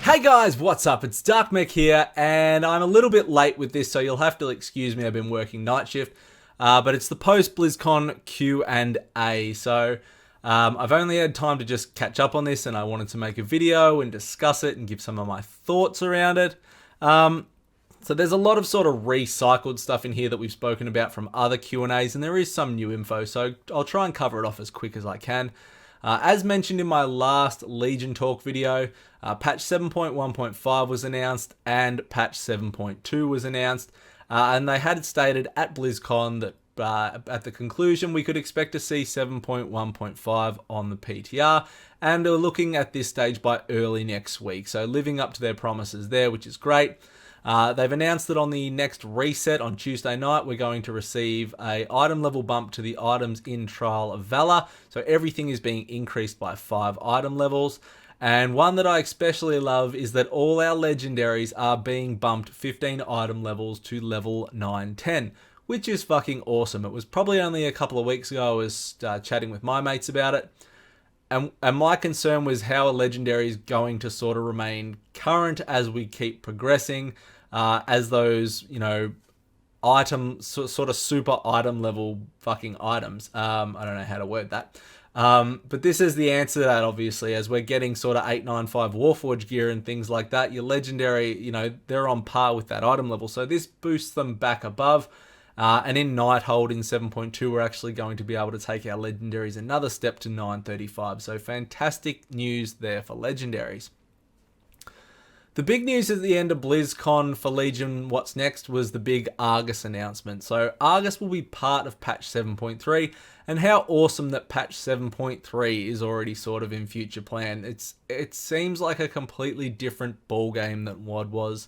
Hey guys, what's up? It's Dark here, and I'm a little bit late with this, so you'll have to excuse me. I've been working night shift, but it's the post Blizzcon Q&A. So I've only had time to just catch up on this, and I wanted to make a video and discuss it and give some of my thoughts around it. So there's a lot of sort of recycled stuff in here that we've spoken about from other Q&As, and there is some new info, so I'll try and cover it off as quick as I can. As mentioned in my last Legion Talk video, patch 7.1.5 was announced and patch 7.2 was announced, and they had stated at BlizzCon that at the conclusion we could expect to see 7.1.5 on the PTR, and they're looking at this stage by early next week, so living up to their promises there, which is great. They've announced that on the next reset on Tuesday night, we're going to receive a item level bump to the items in Trial of Valor. So everything is being increased by 5 item levels. And one that I especially love is that all our legendaries are being bumped 15 item levels to level 910, which is fucking awesome. It was probably only a couple of weeks ago I was chatting with my mates about it. And my concern was how a legendary is going to sort of remain current as we keep progressing, as those, item, sort of super item level fucking items. I don't know how to word that. But this is the answer to that, obviously, as we're getting sort of 895 Warforged gear and things like that. Your legendary, they're on par with that item level. So this boosts them back above. And in Nighthold in 7.2, we're actually going to be able to take our legendaries another step to 935. So fantastic news there for legendaries. The big news at the end of BlizzCon for Legion What's Next was the big Argus announcement. So Argus will be part of patch 7.3, and how awesome that patch 7.3 is already sort of in future plan. It seems like a completely different ballgame than WoD was.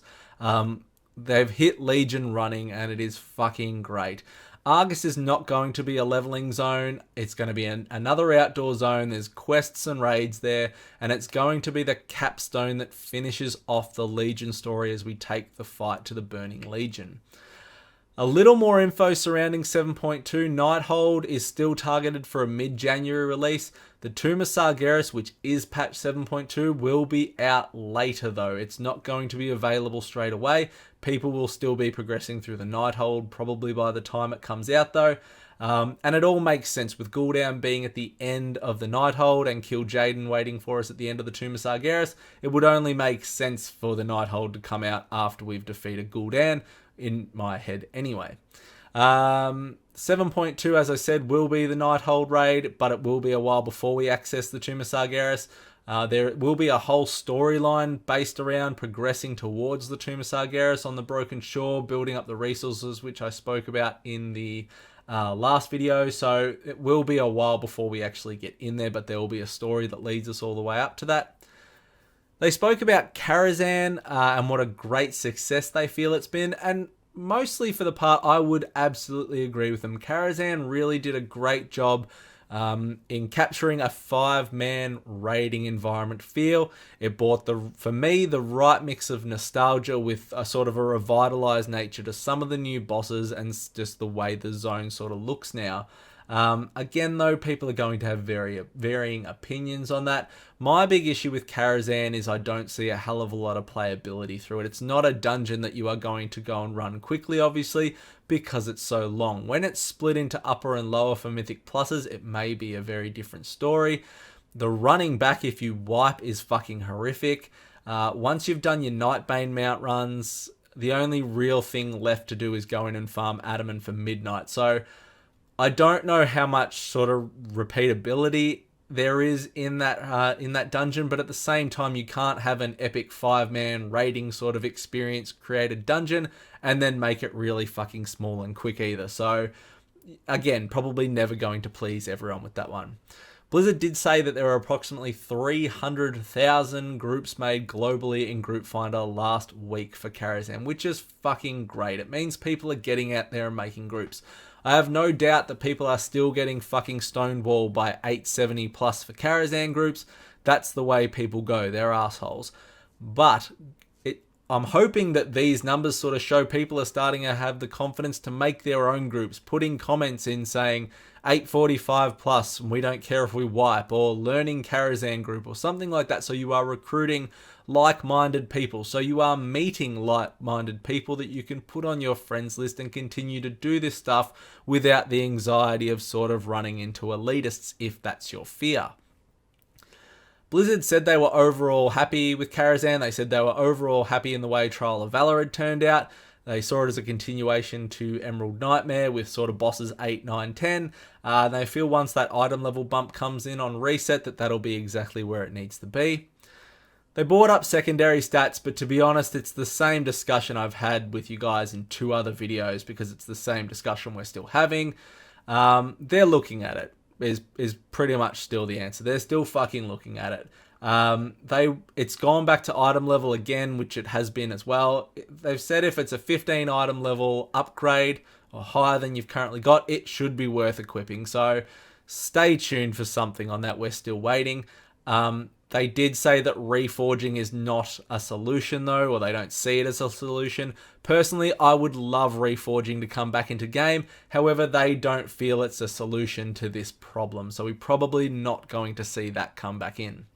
They've hit Legion running, and it is fucking great. Argus is not going to be a leveling zone. It's going to be another outdoor zone. There's quests and raids there, and it's going to be the capstone that finishes off the Legion story as we take the fight to the Burning Legion. A little more info surrounding 7.2. Nighthold is still targeted for a mid-January release. The Tomb of Sargeras, which is patch 7.2, will be out later though. It's not going to be available straight away. People will still be progressing through the Nighthold probably by the time it comes out though. And it all makes sense with Gul'dan being at the end of the Nighthold and Kil'jaeden waiting for us at the end of the Tomb of Sargeras. It would only make sense for the Nighthold to come out after we've defeated Gul'dan, in my head anyway. 7.2, as I said, will be the Nighthold raid, but it will be a while before we access the Tomb of Sargeras. There will be a whole storyline based around progressing towards the Tomb of Sargeras on the Broken Shore, building up the resources, which I spoke about in the last video. So it will be a while before we actually get in there, but there will be a story that leads us all the way up to that. They spoke about Karazhan and what a great success they feel it's been, and mostly for the part, I would absolutely agree with them. Karazhan really did a great job in capturing a 5-man raiding environment feel. It brought, for me, the right mix of nostalgia with a sort of a revitalized nature to some of the new bosses and just the way the zone sort of looks now. Again, though, people are going to have varying opinions on that. My big issue with Karazhan is I don't see a hell of a lot of playability through it. It's not a dungeon that you are going to go and run quickly, obviously, because it's so long. When it's split into upper and lower for Mythic Pluses, it may be a very different story. The running back if you wipe is fucking horrific. Once you've done your Nightbane mount runs, the only real thing left to do is go in and farm Adamant for midnight. So I don't know how much sort of repeatability there is in that dungeon, but at the same time, you can't have an epic 5-man raiding sort of experience created dungeon and then make it really fucking small and quick either. So again, probably never going to please everyone with that one. Blizzard did say that there were approximately 300,000 groups made globally in Group Finder last week for Karazhan, which is fucking great. It means people are getting out there and making groups. I have no doubt that people are still getting fucking stonewalled by 870 plus for Karazhan groups. That's the way people go. They're assholes. But I'm hoping that these numbers sort of show people are starting to have the confidence to make their own groups, putting comments in saying 845 plus, we don't care if we wipe, or learning Karazhan group or something like that. So you are recruiting like-minded people. So you are meeting like-minded people that you can put on your friends list and continue to do this stuff without the anxiety of sort of running into elitists if that's your fear. Blizzard said they were overall happy with Karazhan. They said they were overall happy in the way Trial of Valor had turned out. They saw it as a continuation to Emerald Nightmare with sort of bosses 8, 9, 10. They feel once that item level bump comes in on reset that'll be exactly where it needs to be. They brought up secondary stats, but to be honest, it's the same discussion I've had with you guys in 2 other videos because it's the same discussion we're still having. They're looking at it. Is pretty much still the answer. They're still fucking looking at it. It's gone back to item level again, which it has been as well. They've said if it's a 15 item level upgrade or higher than you've currently got, it should be worth equipping. So stay tuned for something on that. We're still waiting. They did say that reforging is not a solution though, or they don't see it as a solution. Personally, I would love reforging to come back into game. However, they don't feel it's a solution to this problem. So we're probably not going to see that come back in.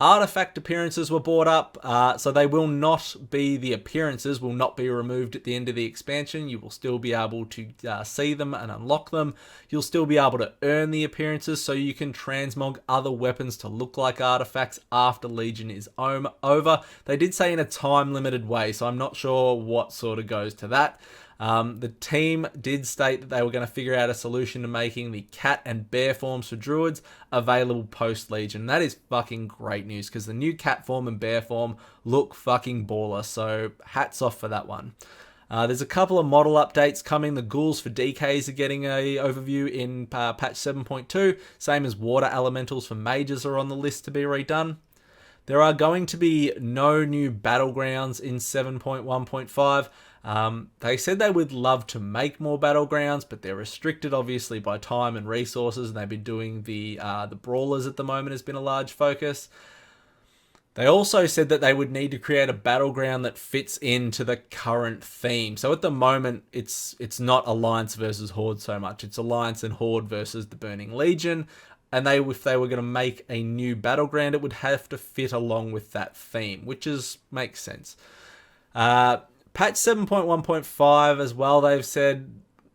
Artifact appearances were brought up, so they will not be, the appearances will not be removed at the end of the expansion. You will still be able to see them and unlock them. You'll still be able to earn the appearances, so you can transmog other weapons to look like artifacts after Legion is over. They did say in a time-limited way, so I'm not sure what sort of goes to that. The team did state that they were going to figure out a solution to making the cat and bear forms for druids available post-Legion. That is fucking great news because the new cat form and bear form look fucking baller, so hats off for that one. There's a couple of model updates coming. The ghouls for DKs are getting a overview in patch 7.2, same as water elementals for mages are on the list to be redone. There are going to be no new battlegrounds in 7.1.5. They said they would love to make more battlegrounds, but they're restricted obviously by time and resources, and they've been doing the brawlers at the moment has been a large focus. They also said that they would need to create a battleground that fits into the current theme. So at the moment, it's not Alliance versus Horde so much. It's Alliance and Horde versus the Burning Legion. And if they were going to make a new battleground, it would have to fit along with that theme, which makes sense. Patch 7.1.5 as well, they've said,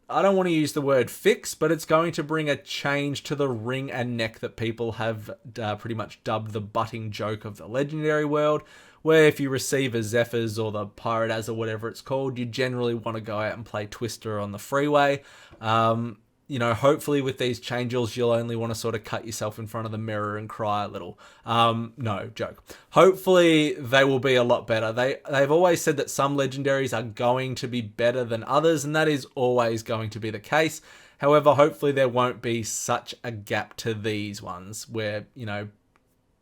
I don't want to use the word fix, but it's going to bring a change to the ring and neck that people have pretty much dubbed the butting joke of the Legendary world, where if you receive a Zephyrs or the Pirate As or whatever it's called, you generally want to go out and play Twister on the freeway. Hopefully with these changes, you'll only want to sort of cut yourself in front of the mirror and cry a little. No, joke. Hopefully they will be a lot better. They've always said that some legendaries are going to be better than others, and that is always going to be the case. However, hopefully there won't be such a gap to these ones where,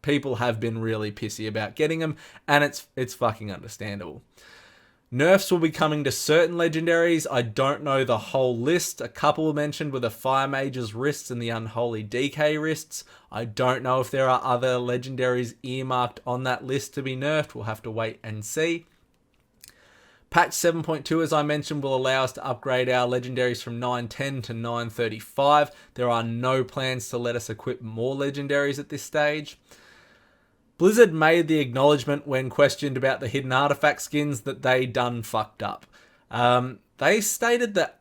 people have been really pissy about getting them, and it's fucking understandable. Nerfs will be coming to certain legendaries. I don't know the whole list. A couple mentioned were the Fire Mage's wrists and the Unholy DK wrists. I don't know if there are other legendaries earmarked on that list to be nerfed. We'll have to wait and see. Patch 7.2, as I mentioned, will allow us to upgrade our legendaries from 910 to 935. There are no plans to let us equip more legendaries at this stage. Blizzard made the acknowledgement when questioned about the hidden artifact skins that they done fucked up. They stated that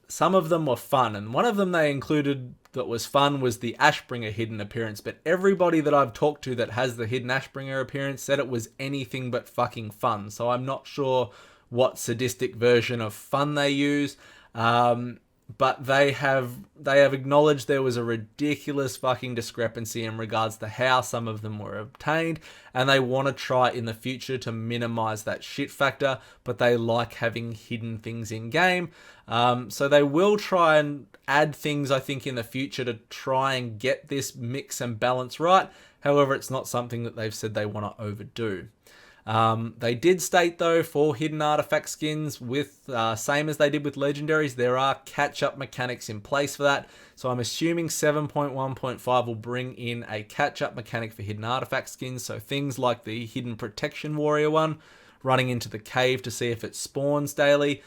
some of them were fun, and one of them they included that was fun was the Ashbringer hidden appearance, but everybody that I've talked to that has the hidden Ashbringer appearance said it was anything but fucking fun, so I'm not sure what sadistic version of fun they use. But they have acknowledged there was a ridiculous fucking discrepancy in regards to how some of them were obtained, and they want to try in the future to minimize that shit factor, but they like having hidden things in game. So they will try and add things, I think, in the future to try and get this mix and balance right. However, it's not something that they've said they want to overdo. They did state though for hidden artifact skins with same as they did with legendaries, there are catch-up mechanics in place for that. So I'm assuming 7.1.5 will bring in a catch-up mechanic for hidden artifact skins. So things like the hidden protection warrior one, running into the cave to see if it spawns daily.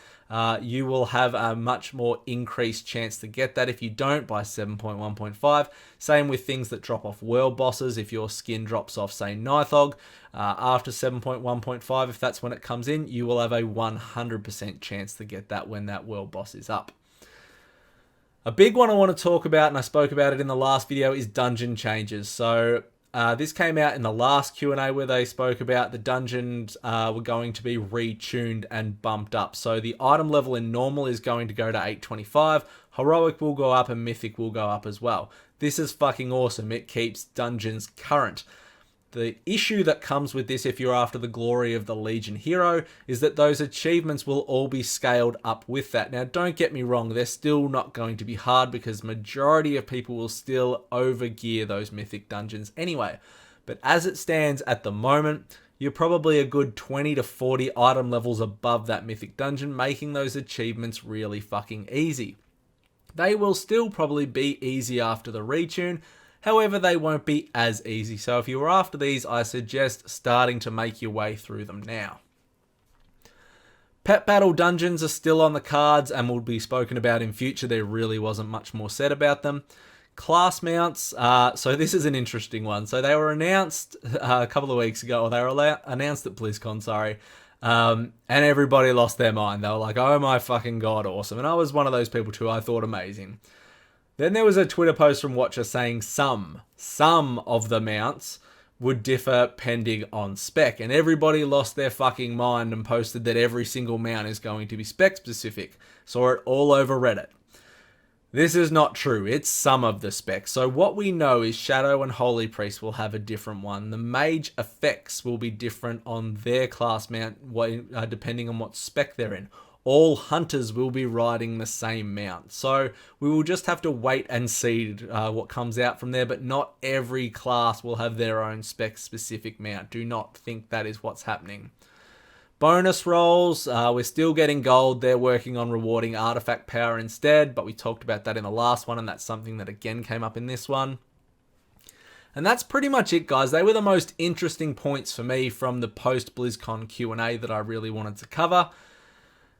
you will have a much more increased chance to get that if you don't by 7.1.5. Same with things that drop off world bosses. If your skin drops off, say, Nithog, after 7.1.5, if that's when it comes in, you will have a 100% chance to get that when that world boss is up. A big one I want to talk about, and I spoke about it in the last video, is dungeon changes. So this came out in the last Q&A where they spoke about the dungeons were going to be retuned and bumped up. So the item level in normal is going to go to 825, heroic will go up, and mythic will go up as well. This is fucking awesome. It keeps dungeons current. The issue that comes with this, if you're after the glory of the Legion hero, is that those achievements will all be scaled up with that. Now, don't get me wrong, they're still not going to be hard because majority of people will still overgear those mythic dungeons anyway. But as it stands at the moment, you're probably a good 20 to 40 item levels above that mythic dungeon, making those achievements really fucking easy. They will still probably be easy after the retune. However, they won't be as easy. So if you're after these, I suggest starting to make your way through them now. Pet battle dungeons are still on the cards and will be spoken about in future. There really wasn't much more said about them. Class mounts. So this is an interesting one. So they were announced a couple of weeks ago, or they were announced at Blizzcon, sorry. And everybody lost their mind. They were like, oh my fucking god, awesome. And I was one of those people too. I thought amazing. Then there was a Twitter post from Watcher saying some of the mounts would differ pending on spec. And everybody lost their fucking mind and posted that every single mount is going to be spec specific. Saw it all over Reddit. This is not true. It's some of the specs. So what we know is Shadow and Holy Priest will have a different one. The mage effects will be different on their class mount depending on what spec they're in. All hunters will be riding the same mount. So we will just have to wait and see what comes out from there, but not every class will have their own spec-specific mount. Do not think that is what's happening. Bonus rolls, we're still getting gold. They're working on rewarding artifact power instead, but we talked about that in the last one, and that's something that again came up in this one. And that's pretty much it, guys. They were the most interesting points for me from the post-BlizzCon Q&A that I really wanted to cover.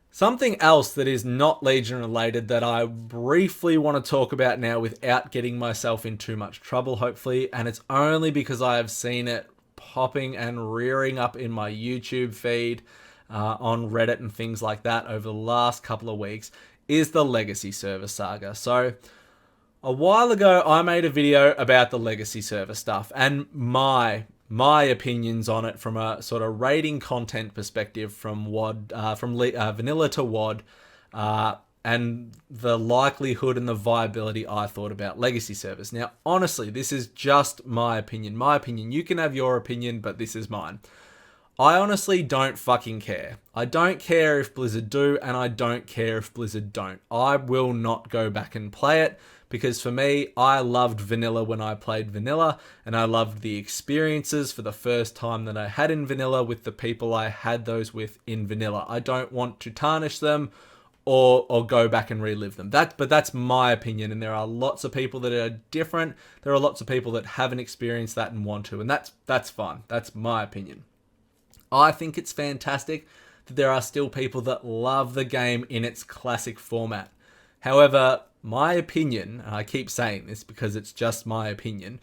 Something else that is not Legion related that I briefly want to talk about now without getting myself in too much trouble, hopefully, and it's only because I have seen it popping and rearing up in my YouTube feed, on Reddit and things like that over the last couple of weeks, is the Legacy Server Saga. So a while ago, I made a video about the Legacy Server stuff and my opinions on it from a sort of rating content perspective from vanilla to WoD, and the likelihood and the viability I thought about legacy servers. Now, honestly, this is just my opinion. You can have your opinion, but this is mine. I honestly don't fucking care. I don't care if Blizzard do, and I don't care if Blizzard don't. I will not go back and play it, because for me, I loved vanilla when I played vanilla, and I loved the experiences for the first time that I had in vanilla with the people I had those with in vanilla. I don't want to tarnish them or go back and relive them. But that's my opinion, and there are lots of people that are different. There are lots of people that haven't experienced that and want to, and that's fine. That's my opinion. I think it's fantastic that there are still people that love the game in its classic format. However, my opinion, and I keep saying this because it's just my opinion,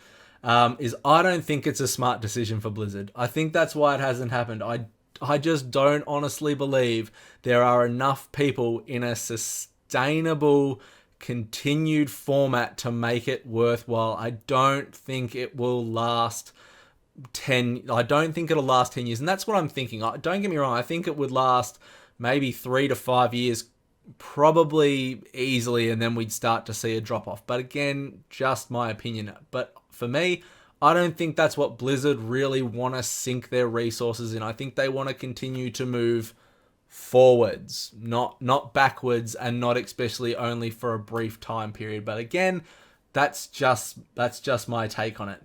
is I don't think it's a smart decision for Blizzard. I think that's why it hasn't happened. I just don't honestly believe there are enough people in a sustainable, continued format to make it worthwhile. I don't think it will last 10... I don't think it'll last 10 years, and that's what I'm thinking. Don't get me wrong, I think it would last maybe 3 to 5 years, probably easily, and then we'd start to see a drop-off. But again, just my opinion. But for me, I don't think that's what Blizzard really want to sink their resources in. I think they want to continue to move forwards, not backwards, and not especially only for a brief time period. But again, that's just my take on it.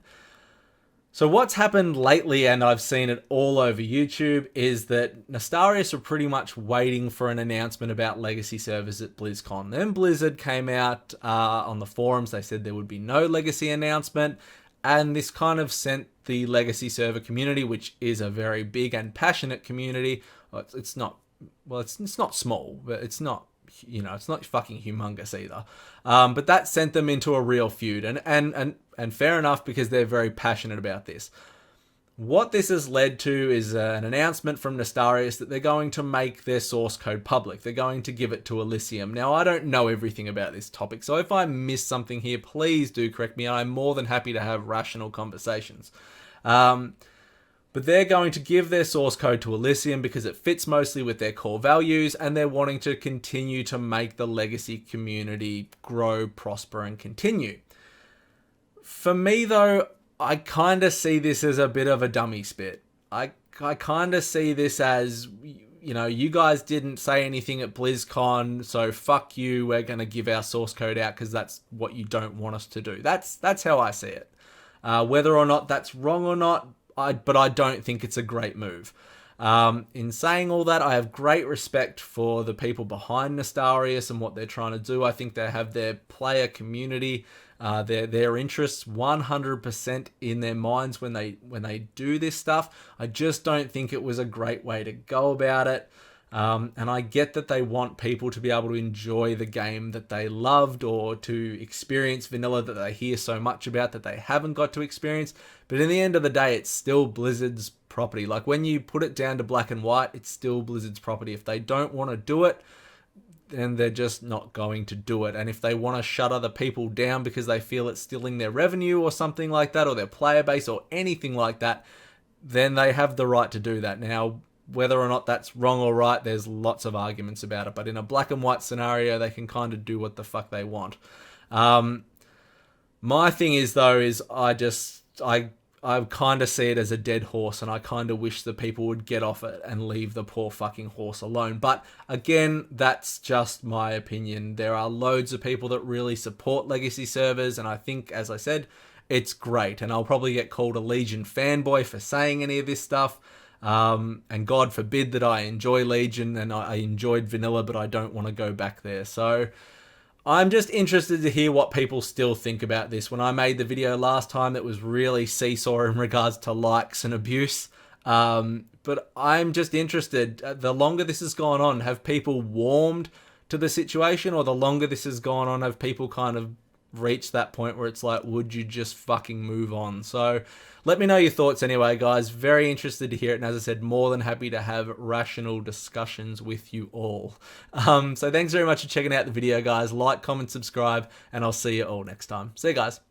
So what's happened lately, and I've seen it all over YouTube, is that Nastarius were pretty much waiting for an announcement about legacy servers at BlizzCon. Then Blizzard came out on the forums. They said there would be no legacy announcement, and this kind of sent the legacy server community, which is a very big and passionate community. It's not well, it's not small, but it's not, it's not fucking humongous either. But that sent them into a real feud, and fair enough, because they're very passionate about this. What this has led to is an announcement from Nestarius that they're going to make their source code public. They're going to give it to Elysium. Now, I don't know everything about this topic, so if I miss something here, please do correct me. I'm more than happy to have rational conversations. But they're going to give their source code to Elysium because it fits mostly with their core values, and they're wanting to continue to make the legacy community grow, prosper, and continue. For me, though, I kind of see this as a bit of a dummy spit. I kind of see this as, you guys didn't say anything at BlizzCon, so fuck you, we're going to give our source code out because that's what you don't want us to do. That's how I see it. Whether or not that's wrong or not, but I don't think it's a great move. In saying all that, I have great respect for the people behind Nestarius and what they're trying to do. I think they have their player community, their interests 100% in their minds when they do this stuff. I just don't think it was a great way to go about it. And I get that they want people to be able to enjoy the game that they loved, or to experience vanilla that they hear so much about that they haven't got to experience. But in the end of the day, it's still Blizzard's property. Like, when you put it down to black and white, it's still Blizzard's property. If they don't want to do it, then they're just not going to do it. And if they want to shut other people down because they feel it's stealing their revenue or something like that, or their player base or anything like that, then they have the right to do that. Now, whether or not that's wrong or right, there's lots of arguments about it. But in a black and white scenario, they can kind of do what the fuck they want. My thing is, though, is I kind of see it as a dead horse, and I kind of wish the people would get off it and leave the poor fucking horse alone. But again, that's just my opinion. There are loads of people that really support legacy servers, and I think, as I said, it's great. And I'll probably get called a Legion fanboy for saying any of this stuff. And God forbid that I enjoy Legion and I enjoyed vanilla, but I don't want to go back there. So I'm just interested to hear what people still think about this. When I made the video last time, it was really seesaw in regards to likes and abuse. But I'm just interested. The longer this has gone on, have people warmed to the situation? Or the longer this has gone on, have people kind of reached that point where it's like, would you just fucking move on? So let me know your thoughts anyway, guys. Very interested to hear it. And as I said, more than happy to have rational discussions with you all. So thanks very much for checking out the video, guys. Like, comment, subscribe, and I'll see you all next time. See you guys.